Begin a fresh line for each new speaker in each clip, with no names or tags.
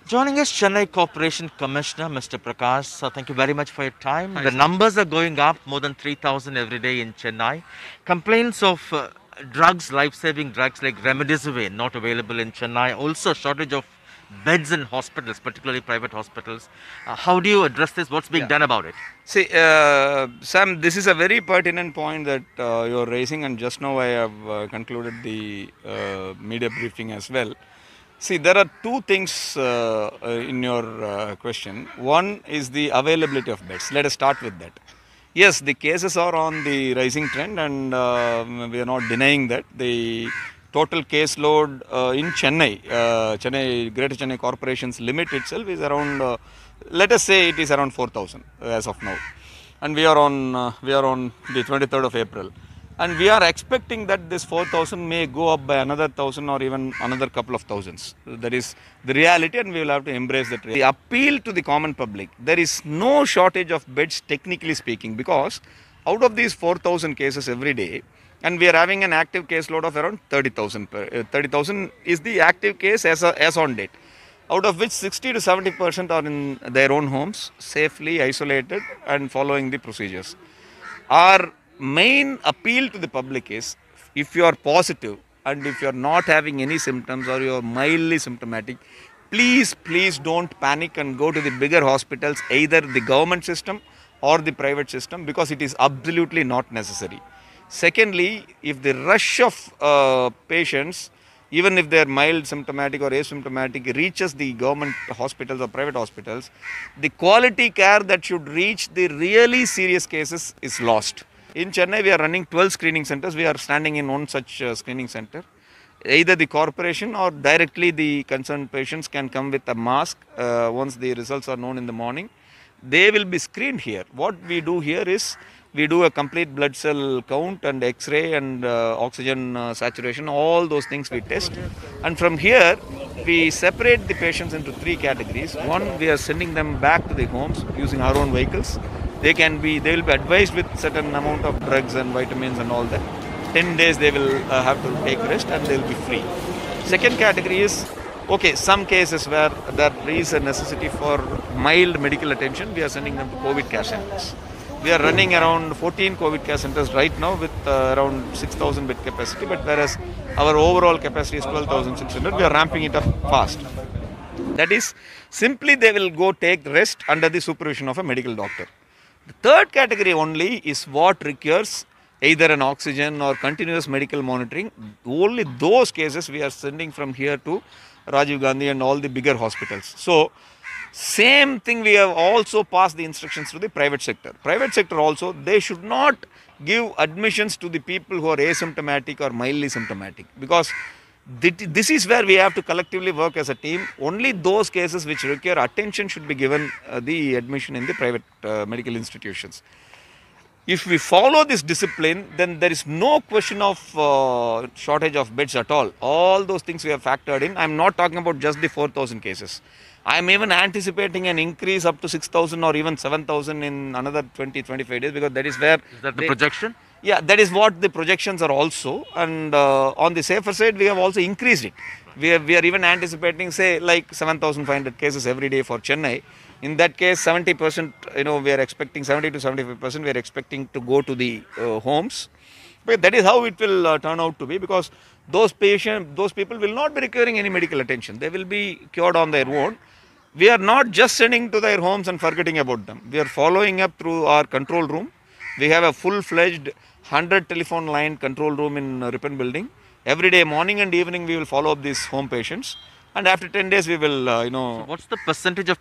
Joining us, Chennai Corporation Commissioner, Mr. Prakash. So thank you very much for your time. The numbers are going up, more than 3,000 every day in Chennai. Complaints of drugs, life-saving drugs like remdesivir not available in Chennai. Also, shortage of beds in hospitals, particularly private hospitals. How do you address this? What's being done about it?
See, Sam, this is a very pertinent point that you're raising, and just now I have concluded the media briefing as well. See, there are two things in your question. One is the availability of beds. Let us start with that. Yes, the cases are on the rising trend, and we are not denying that. The total caseload in Chennai, Greater Chennai Corporation's limit itself is around, let us say it is around 4,000 as of now. And we are on the 23rd of April. And we are expecting that this 4,000 may go up by another 1,000 or even another couple of thousands. That is the reality, and we will have to embrace that. The appeal to the common public, there is no shortage of beds technically speaking, because out of these 4,000 cases every day, and we are having an active case load of around 30,000. 30,000 is the active case as on date, out of which 60 to 70% are in their own homes, safely isolated and following the procedures. Our main appeal to the public is, if you are positive and if you are not having any symptoms or you are mildly symptomatic, please don't panic and go to the bigger hospitals, either the government system or the private system, because it is absolutely not necessary. Secondly, if the rush of patients, even if they are mild symptomatic or asymptomatic, reaches the government hospitals or private hospitals, the quality care that should reach the really serious cases is lost. In Chennai, we are running 12 screening centers. We are standing in one such screening center. Either the corporation or directly the concerned patients can come with a mask once the results are known in the morning. They will be screened here. What we do here is, we do a complete blood cell count and X-ray and oxygen saturation, all those things we test. And from here, we separate the patients into three categories. One, we are sending them back to the homes using our own vehicles. They will be advised with certain amount of drugs and vitamins and all that. 10 days they will have to take rest and they will be free. Second category is, okay, some cases where there is a necessity for mild medical attention, we are sending them to COVID care centers. We are running around 14 COVID care centers right now with around 6,000 bed capacity, but whereas our overall capacity is 12,600, we are ramping it up fast. That is, simply they will go take rest under the supervision of a medical doctor. The third category only is what requires either an oxygen or continuous medical monitoring. Only those cases we are sending from here to Rajiv Gandhi and all the bigger hospitals. So, same thing, we have also passed the instructions to the private sector. Private sector also, they should not give admissions to the people who are asymptomatic or mildly symptomatic, because this is where we have to collectively work as a team. Only those cases which require attention should be given the admission in the private medical institutions. If we follow this discipline, then there is no question of shortage of beds at all. All those things we have factored in. I am not talking about just the 4,000 cases. I am even anticipating an increase up to 6,000 or even 7,000 in another 20-25 days, because that is where...
Is that the projection?
Yeah, that is what the projections are also. And on the safer side, we have also increased it. We are even anticipating, say, like 7,500 cases every day for Chennai. In that case, 70%, we are expecting 70 to 75%, we are expecting to go to the homes. But that is how it will turn out to be, because those people will not be requiring any medical attention. They will be cured on their own. We are not just sending to their homes and forgetting about them. We are following up through our control room. We have a full-fledged 100 telephone line control room in Ripon building. Every day, morning and evening, we will follow up these home patients. And after 10 days, we will,
So what's the percentage of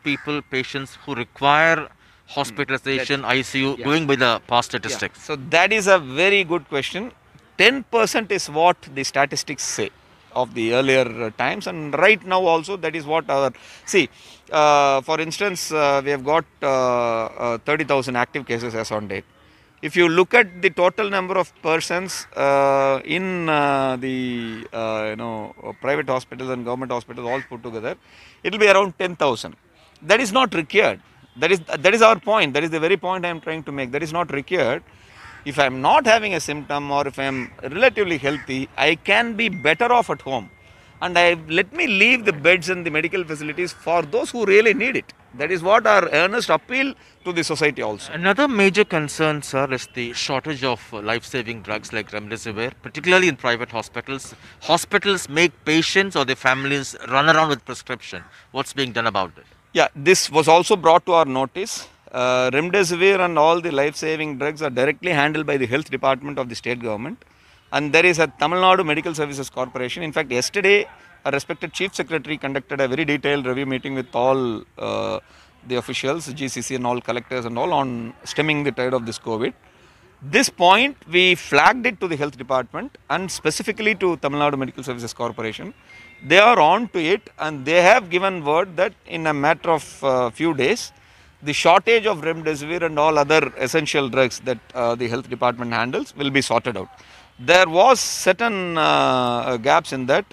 patients who require hospitalization, ICU, going by the past statistics?
So that is a very good question. 10% is what the statistics say of the earlier times, and right now also that is what our... See, for instance, we have got 30,000 active cases as on date. If you look at the total number of persons in the private hospitals and government hospitals all put together, it will be around 10,000. That is not required. That is our point. That is the very point I am trying to make. That is not required. If I am not having a symptom or if I am relatively healthy, I can be better off at home. and let me leave the beds and the medical facilities for those who really need it. That is what our earnest appeal to the society also.
Another major concern, sir, is the shortage of life-saving drugs like remdesivir, particularly in private hospitals. Hospitals make patients or their families run around with prescription. What's being done about it?
Yeah, this was also brought to our notice. Remdesivir and all the life-saving drugs are directly handled by the health department of the state government, and there is a Tamil Nadu Medical Services Corporation. In fact, yesterday a respected chief secretary conducted a very detailed review meeting with all the officials, GCC and all collectors and all, on stemming the tide of this COVID. This point we flagged it to the health department and specifically to Tamil Nadu Medical Services Corporation. They are on to it, and they have given word that in a matter of few days, the shortage of remdesivir and all other essential drugs that the health department handles will be sorted out. There was certain gaps in that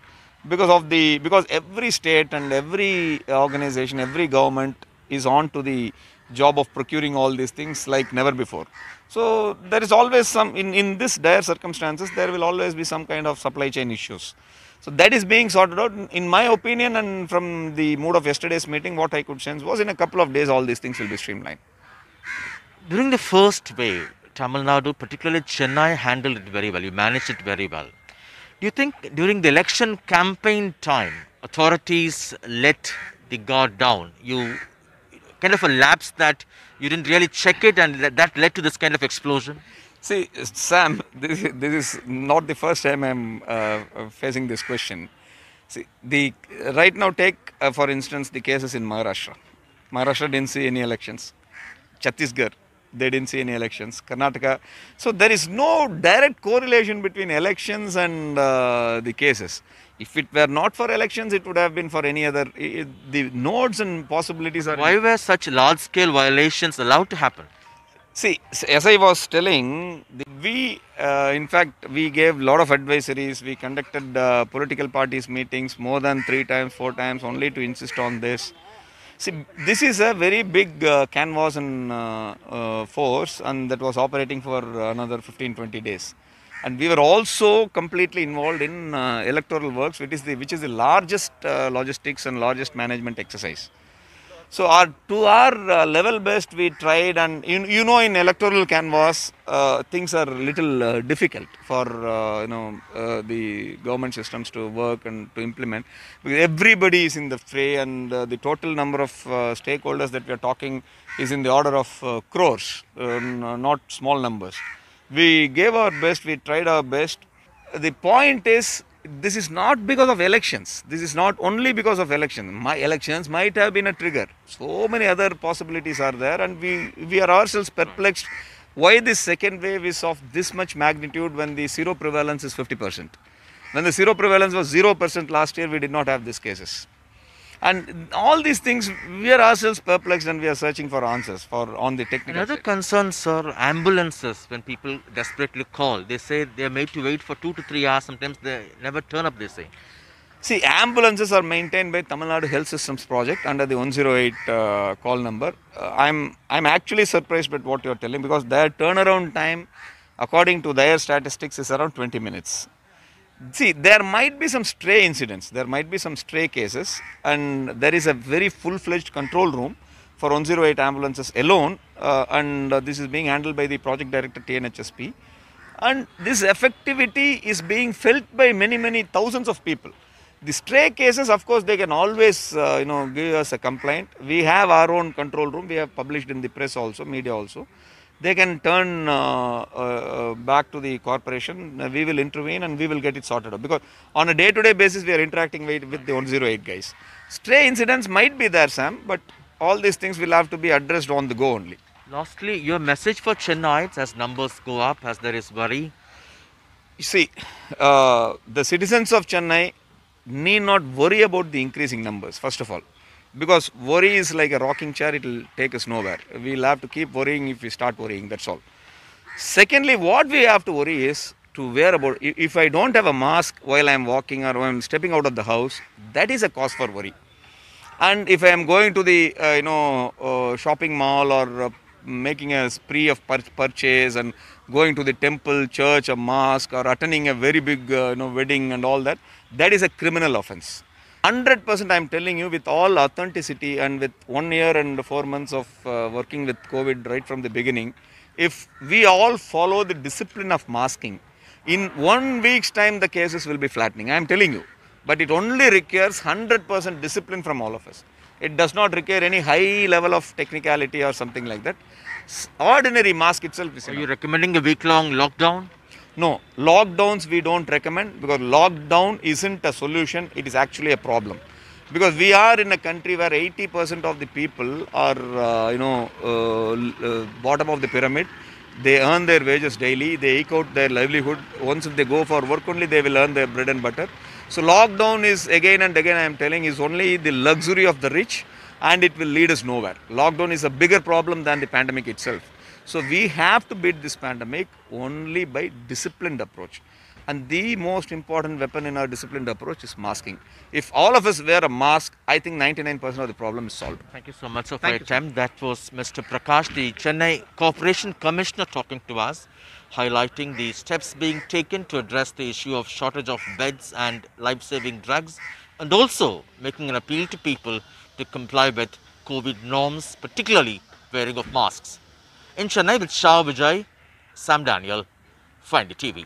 because every state and every organization, every government is on to the job of procuring all these things like never before. So there is always some in this dire circumstances, there will always be some kind of supply chain issues. So that is being sorted out. In my opinion, and from the mood of yesterday's meeting, what I could sense was in a couple of days all these things will be streamlined.
During the first wave, Tamil Nadu, particularly Chennai, handled it very well. You managed it very well. Do you think during the election campaign time, authorities let the guard down? You kind of a lapse that you didn't really check it, and that led to this kind of explosion?
See, Sam, this is not the first time I am facing this question. See, right now take for instance the cases in Maharashtra. Maharashtra didn't see any elections. Chhattisgarh, they didn't see any elections. Karnataka. So there is no direct correlation between elections and the cases. If it were not for elections, it would have been for any other. The nodes and possibilities are.
Why were such large-scale violations allowed to happen?
See, as I was telling, in fact, we gave a lot of advisories. We conducted political parties meetings more than 3 times, 4 times, only to insist on this. See, this is a very big canvas and force, and that was operating for another 15-20 days. And we were also completely involved in electoral works, which is the largest logistics and largest management exercise. So to our level best, we tried, and you know, in electoral canvas, things are little difficult for the government systems to work and to implement, because everybody is in the fray, and the total number of stakeholders that we are talking is in the order of crores, not small numbers. We gave our best, we tried our best. The point is, this is not because of elections. This is not only because of elections. My elections might have been a trigger. So many other possibilities are there, and we are ourselves perplexed why this second wave is of this much magnitude when the zero prevalence is 50%. When the zero prevalence was 0% last year, we did not have these cases. And all these things, we are ourselves perplexed, and we are searching for answers on the technical
Another
side.
concern, sir, ambulances, when people desperately call, they say they are made to wait for 2 to 3 hours. Sometimes they never turn up, they say.
See, ambulances are maintained by Tamil Nadu Health Systems Project under the 108 call number. I'm actually surprised at what you are telling, because their turnaround time, according to their statistics, is around 20 minutes. See, there might be some stray incidents, there might be some stray cases, and there is a very full-fledged control room for 108 ambulances alone, and this is being handled by the project director TNHSP. And this effectivity is being felt by many thousands of people. The stray cases, of course, they can always give us a complaint. We have our own control room, we have published in the press also, media also. They can turn back to the corporation, we will intervene, and we will get it sorted out. Because on a day-to-day basis, we are interacting with the 108 guys. Stray incidents might be there, Sam, but all these things will have to be addressed on the go only.
Lastly, your message for Chennaites as numbers go up, as there is worry?
You see, the citizens of Chennai need not worry about the increasing numbers, first of all. Because worry is like a rocking chair, it will take us nowhere. We will have to keep worrying if we start worrying, that's all. Secondly, what we have to worry is to wear about, if I don't have a mask while I am walking or when I am stepping out of the house, that is a cause for worry. And if I am going to the shopping mall or making a spree of purchase and going to the temple, church, a mosque, or attending a very big wedding and all that, that is a criminal offense. 100% I am telling you with all authenticity and with 1 year and 4 months of working with COVID right from the beginning, if we all follow the discipline of masking, in 1 week's time the cases will be flattening. I am telling you. But it only requires 100% discipline from all of us. It does not require any high level of technicality or something like that. Ordinary mask itself is
Are
enough.
you recommending a week-long lockdown?
No, lockdowns we don't recommend because lockdown isn't a solution, it is actually a problem. Because we are in a country where 80% of the people are, bottom of the pyramid. They earn their wages daily, they eke out their livelihood. Once if they go for work only, they will earn their bread and butter. So lockdown is again and again I am telling is only the luxury of the rich and it will lead us nowhere. Lockdown is a bigger problem than the pandemic itself. So we have to beat this pandemic only by disciplined approach. And the most important weapon in our disciplined approach is masking. If all of us wear a mask, I think 99% of the problem is solved.
Thank you so much sir, for
Thank
your
you, sir.
time. That was Mr. Prakash, the Chennai Corporation Commissioner, talking to us, highlighting the steps being taken to address the issue of shortage of beds and life-saving drugs, and also making an appeal to people to comply with COVID norms, particularly wearing of masks. In Chennai with Shah Vijay, Sam Daniel, Find the TV.